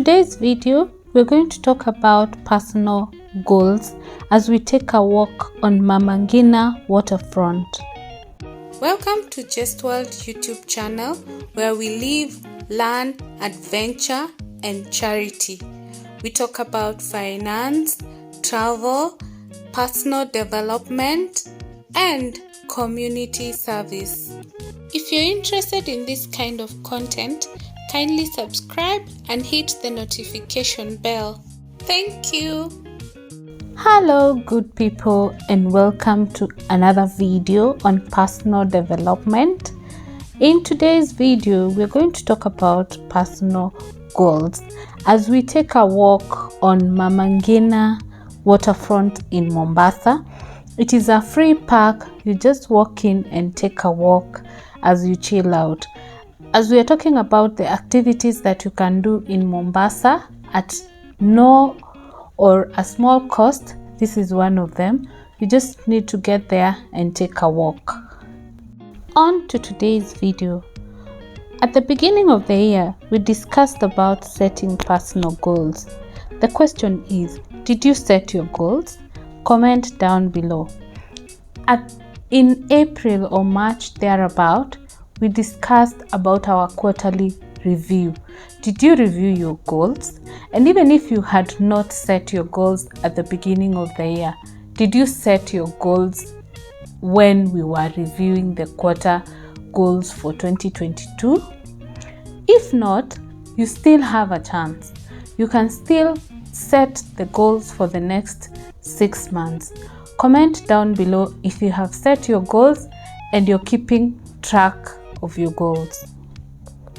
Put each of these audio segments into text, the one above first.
today's video, we're going to talk about personal goals as we take a walk on Mama Ngina waterfront. Welcome to Jest World YouTube channel, where we live, learn, adventure, and charity. We talk about finance, travel, personal development, and community service. If you're interested in this kind of content, kindly subscribe and hit the notification bell. Thank you. Hello good people, and welcome to another video on personal development. In today's video, we're going to talk about personal goals as we take a walk on Mama Ngina waterfront in Mombasa. It is a free park. You just walk in and take a walk as you chill out. As we are talking about the activities that you can do in Mombasa at no or a small cost, this is one of them. You just need to get there and take a walk. On to today's video. At the beginning of the year, we discussed about setting personal goals. The question is, did you set your goals? Comment down below. In April or March thereabout, we discussed about our quarterly review. Did you review your goals? And even if you had not set your goals at the beginning of the year, did you set your goals when we were reviewing the quarter goals for 2022? If not, you still have a chance. You can still set the goals for the next 6 months. Comment down below if you have set your goals and you're keeping track of your goals.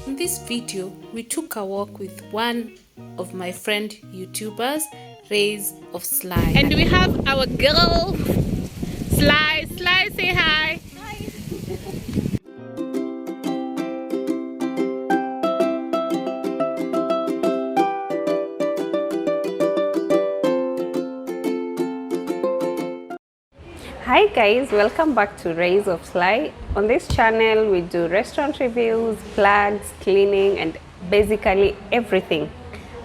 In this video, we took a walk with one of my friend YouTubers, Rays of Sly. And we have our girl, Sly. Sly, say hi. Hi guys, welcome back to Rays of Sly. On this channel we do restaurant reviews, plugs, cleaning, and basically everything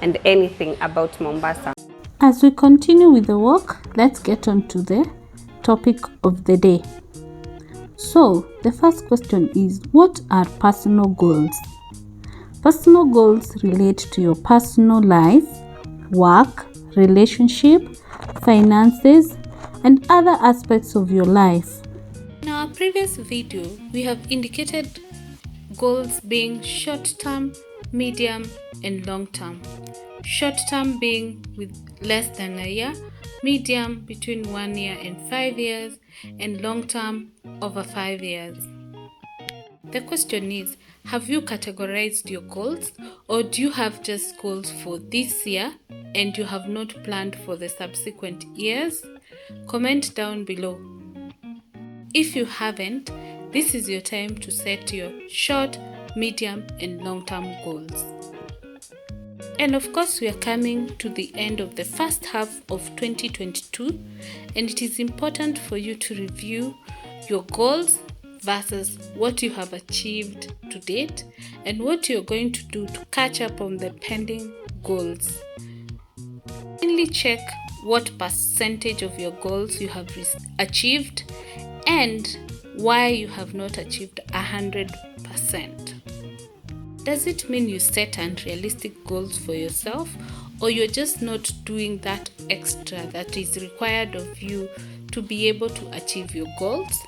and anything about Mombasa. As we continue with the walk, let's get on to the topic of the day. So the first question is, what are personal goals? Personal goals relate to your personal life, work, relationship, finances, and other aspects of your life. In our previous video, we have indicated goals being short-term, medium, and long-term. Short-term being with less than a year, medium between 1 year and 5 years, and long-term over 5 years. The question is, have you categorized your goals, or do you have just goals for this year and you have not planned for the subsequent years? Comment down below. If you haven't, this is your time to set your short, medium, and long-term goals. And of course, we are coming to the end of the first half of 2022, and it is important for you to review your goals versus what you have achieved to date and what you're going to do to catch up on the pending goals. Finally, check what percentage of your goals you have achieved and why you have not achieved 100%. Does it mean you set unrealistic goals for yourself, or you're just not doing that extra that is required of you to be able to achieve your goals?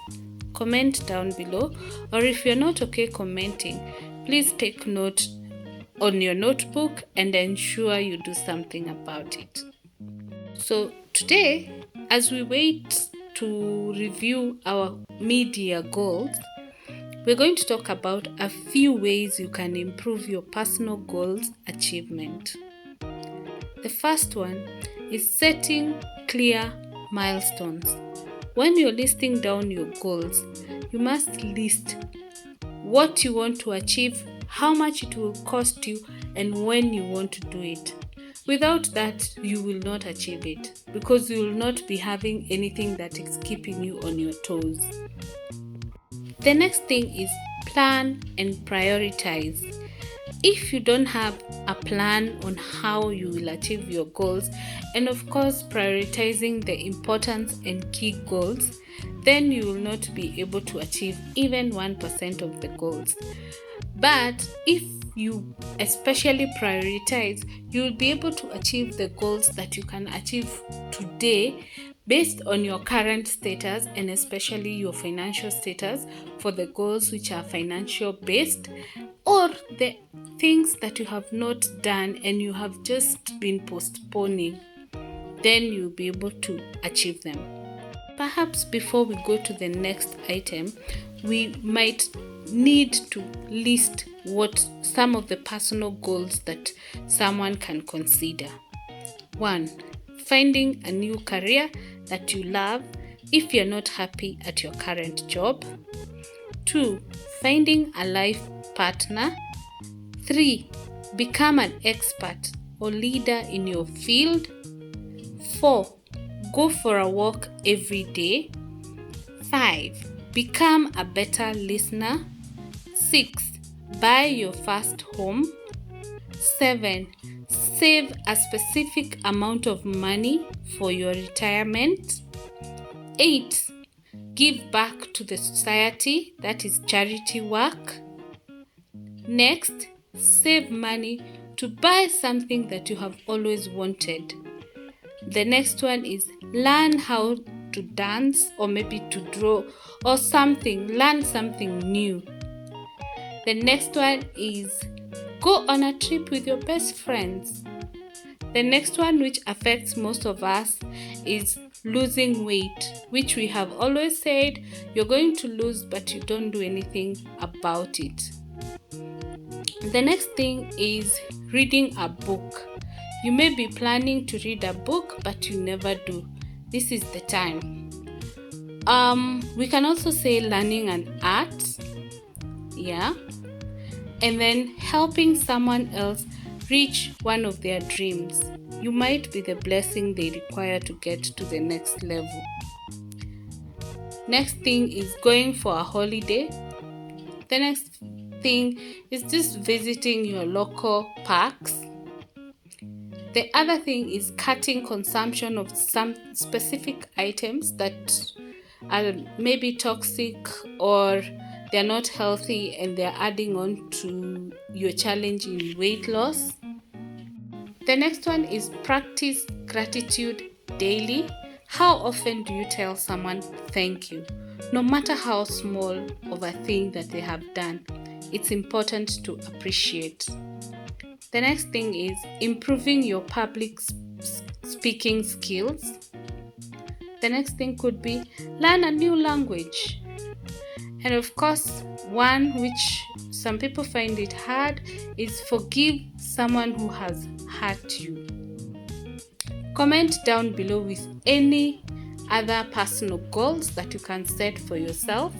Comment down below, or if you're not okay commenting, please take note on your notebook and ensure you do something about it. So today, as we wait to review our mid-year goals, we're going to talk about a few ways you can improve your personal goals achievement. The first one is setting clear milestones. When you're listing down your goals, you must list what you want to achieve, how much it will cost you, and when you want to do it. Without that, you will not achieve it because you will not be having anything that is keeping you on your toes. The next thing is plan and prioritize. if you don't have a plan on how you will achieve your goals, and of course prioritizing the importance and key goals, then you will not be able to achieve even 1% of the goals. But if you especially prioritize, you will be able to achieve the goals that you can achieve today based on your current status, and especially your financial status for the goals which are financial based, or the things that you have not done and you have just been postponing. Then you'll be able to achieve them. Perhaps before we go to the next item, we might need to list what some of the personal goals that someone can consider. 1. Finding a new career that you love if you're not happy at your current job. 2. Finding a life partner. 3. Become an expert or leader in your field. 4. Go for a walk every day. 5. Become a better listener. 6. Buy your first home. 7. Save a specific amount of money for your retirement. 8. Give back to the society, that is charity work. Next, save money to buy something that you have always wanted. The next one is learn how to dance or maybe to draw or something, learn something new. The next one is go on a trip with your best friends. The next one, which affects most of us, is losing weight, which we have always said you're going to lose, but you don't do anything about it. The next thing is reading a book. You may be planning to read a book, but you never do. This is the time. We can also say learning an art. Yeah. And then helping someone else reach one of their dreams. You might be the blessing they require to get to the next level. Next thing is going for a holiday. The next thing is just visiting your local parks. The other thing is cutting consumption of some specific items that are maybe toxic or they're not healthy and they're adding on to your challenge in weight loss. The next one is practice gratitude daily. How often do you tell someone thank you? No matter how small of a thing that they have done, it's important to appreciate. The next thing is improving your public speaking skills. The next thing could be learn a new language. And of course, one which some people find it hard is forgive someone who has hurt you. Comment down below with any other personal goals that you can set for yourself,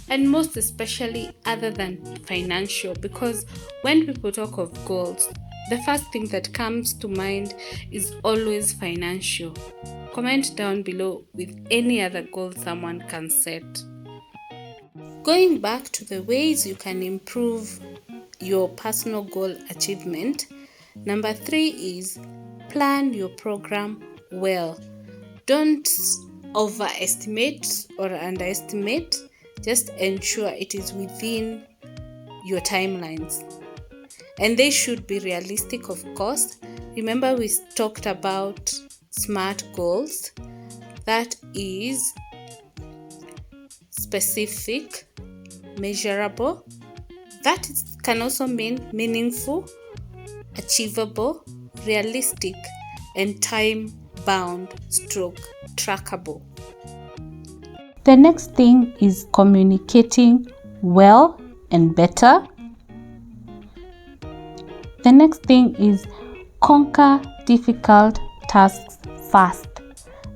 and most especially other than financial, because when people talk of goals, the first thing that comes to mind is always financial. Comment down below with any other goal someone can set. Going back to the ways you can improve your personal goal achievement, number 3 is plan your program well. Don't overestimate or underestimate. Just ensure it is within your timelines. And they should be realistic, of course. Remember, we talked about SMART goals. That is specific, measurable. That can also mean meaningful, achievable, realistic, and time-bound / trackable. The next thing is communicating well and better. The next thing is conquer difficult tasks fast.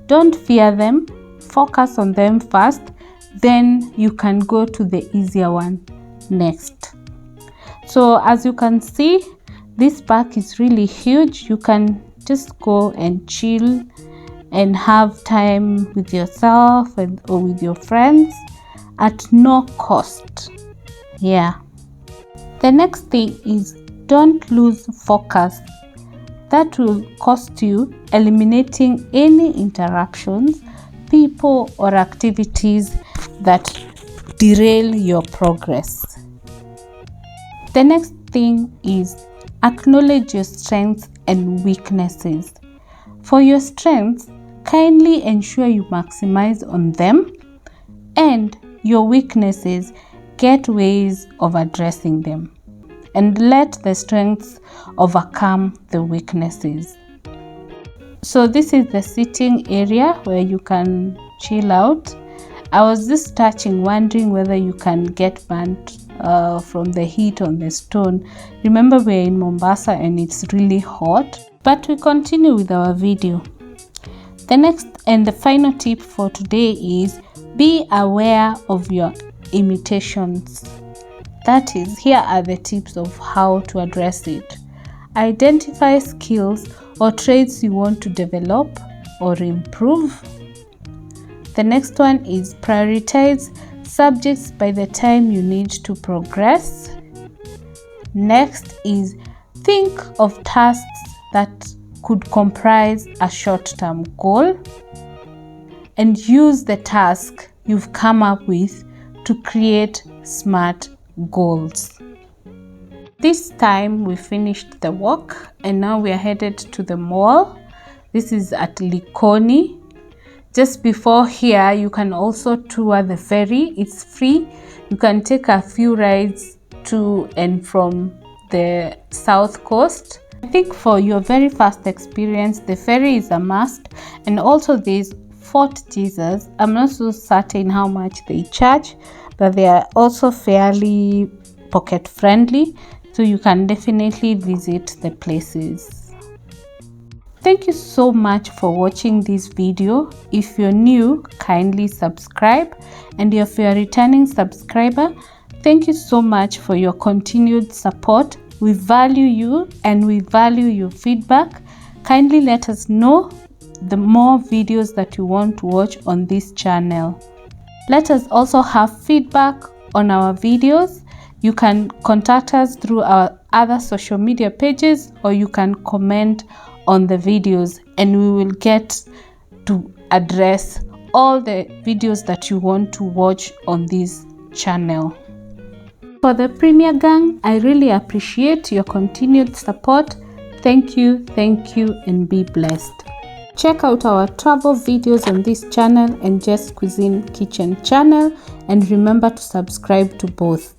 Don't fear them, focus on them first, then you can go to the easier one next. So as you can see, this park is really huge. You can just go and chill and have time with yourself or with your friends at no cost. Yeah. The next thing is don't lose focus. That will cost you eliminating any interruptions, people, or activities that derail your progress. The next thing is acknowledge your strengths and weaknesses. For your strengths, kindly ensure you maximize on them, and your weaknesses, get ways of addressing them, and let the strengths overcome the weaknesses. So this is the sitting area where you can chill out. I was just touching, wondering whether you can get burnt from the heat on the stone. Remember, we're in Mombasa and it's really hot. But we continue with our video. The next and the final tip for today is be aware of your imitations. That is, here are the tips of how to address it. Identify skills or traits you want to develop or improve. The next one is prioritize subjects by the time you need to progress. Next is think of tasks that could comprise a short-term goal, and use the task you've come up with to create SMART goals. This time we finished the walk and now we are headed to the mall. This is at Likoni. Just before here, you can also tour the ferry. It's free. You can take a few rides to and from the south coast. I think for your very first experience, the ferry is a must. And also there's Fort Jesus. I'm not so certain how much they charge, but they are also fairly pocket friendly, so you can definitely visit the places. Thank you so much for watching this video. If you're new, kindly subscribe, and if you're a returning subscriber, thank you so much for your continued support. We value you and we value your feedback. Kindly let us know the more videos that you want to watch on this channel. Let us also have feedback on our videos. You can contact us through our other social media pages, or you can comment on the videos and we will get to address all the videos that you want to watch on this channel. For the Premier Gang, I really appreciate your continued support. Thank you, and be blessed. Check out our travel videos on this channel and Jest Cuisine Kitchen channel, and remember to subscribe to both.